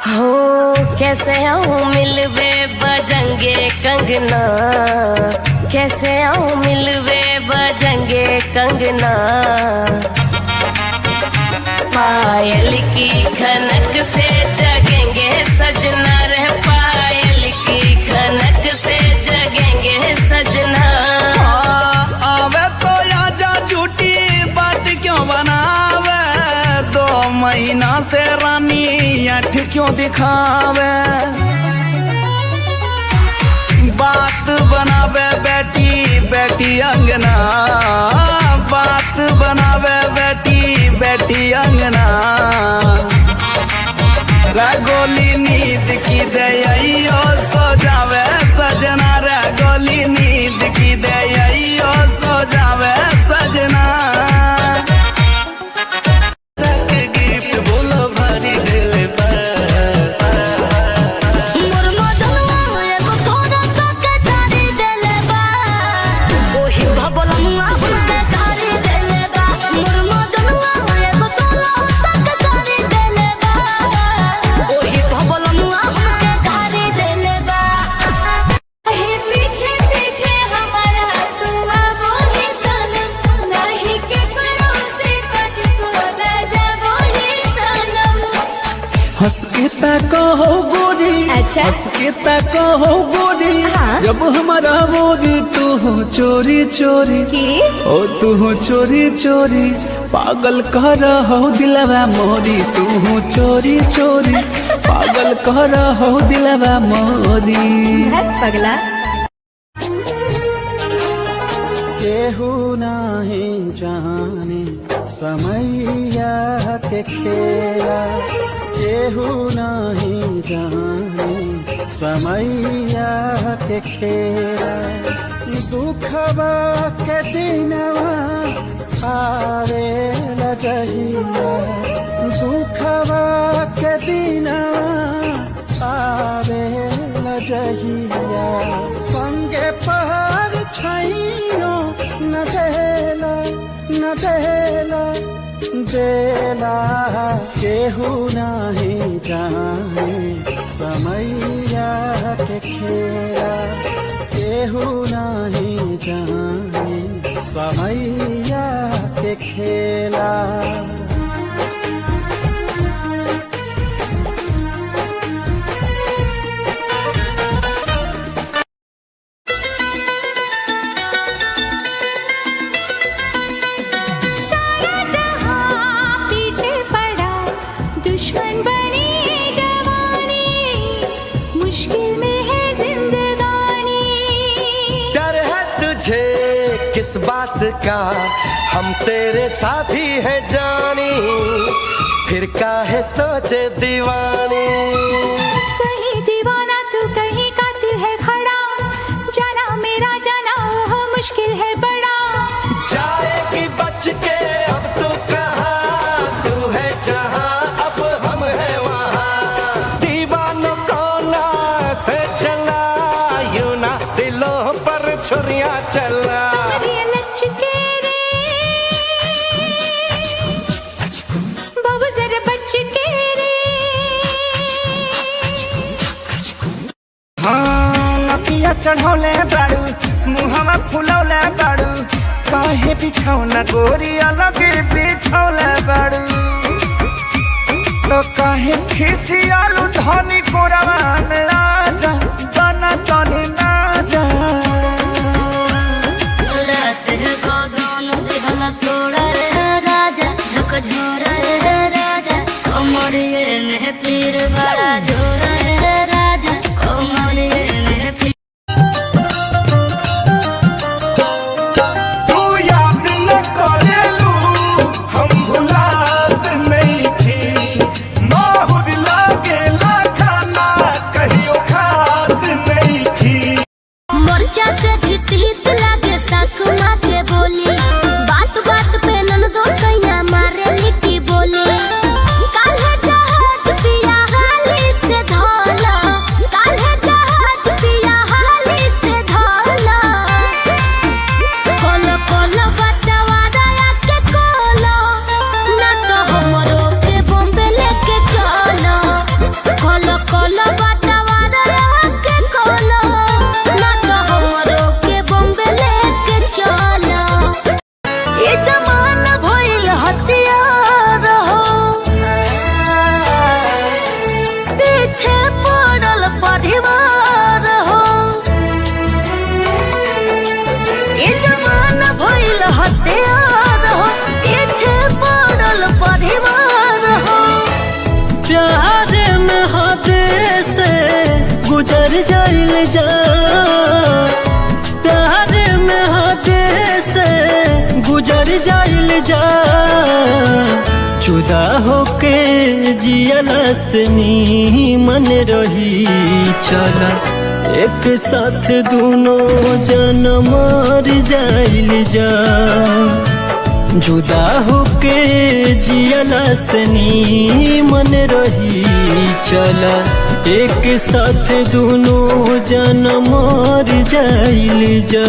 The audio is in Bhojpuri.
हो कैसे आऊं मिलवे बजंगे कंगना, कैसे आऊं मिलवे बजंगे कंगना। पायल की खनक से जगेंगे सजना रे, पायल की खनक से जगेंगे सजना। आवे तो आजा झूठी बात क्यों बनावे, 2 महीना से रानी अठ क्यों दिखावे। बात बनावे बेटी बेटी अंगना, बात बनावे बेटी बेटी अंगना। रगोली नींद की दया सो जावे सजना, रगोली नींद की दया सो जावे सजना। हंस के कहो गोरी, अच्छा हंस के कहो गोरी, हाँ? जब हमारा बोरी तू हो चोरी चोरी की? ओ तू हो चोरी चोरी, पागल कह रहा हो दिलवा मोरी। तू हो चोरी चोरी, पागल कह रहा हो दिलवा मोरी। पगला केहू नहीं जाने समैया के खेला, केहू नहीं जाने समैया के खेला। दुखवा के दिनवा आवे लजहिया, दुखवा के दिनवा आवे लजहिया। संगे पहाड़ छैयो न देला न देला देला, केहू नहीं जाने समैया के खेला, केहू नहीं जाने समैया के खेला। किस बात का हम तेरे साथी है जानी, फिर काहे सोचे दीवानी। कहीं दीवाना तू कहीं कातिल है खड़ा, जाना मेरा जाना वो मुश्किल है बड़ा। जाएगी बच के अब तू कहाँ, तू है जहाँ अब हम है वहाँ। दीवानों को ना से चला यूं ना दिलों पर छुरियाँ चला। चढ़ौले बाड़ू मुहवा फुलौले बाड़ू, काहे बिछौना गोरी अलग बिछौले बाड़ू। तो काहे खिसियालू धनी कोरवा में आजा, बना तनी ना जा। रात है को दोनों दिहला तोड़ा रे राजा, झकझोरा रे राजा। कमरिए में पीर बड़ा जोरा रे राजा, कमरिए में पीर। सासू माँ के बोली बात बात पे ननदो सैया मारे लिट्टी बोली। काल्हे जहाज पिया हाली से धो जुदा होके जियला से नीमन रही चला एक साथ दोनों जन मर जाइल जा जुदा होके जियला से नीमन रही चला एक साथ दोनों जन मर जाइल जा।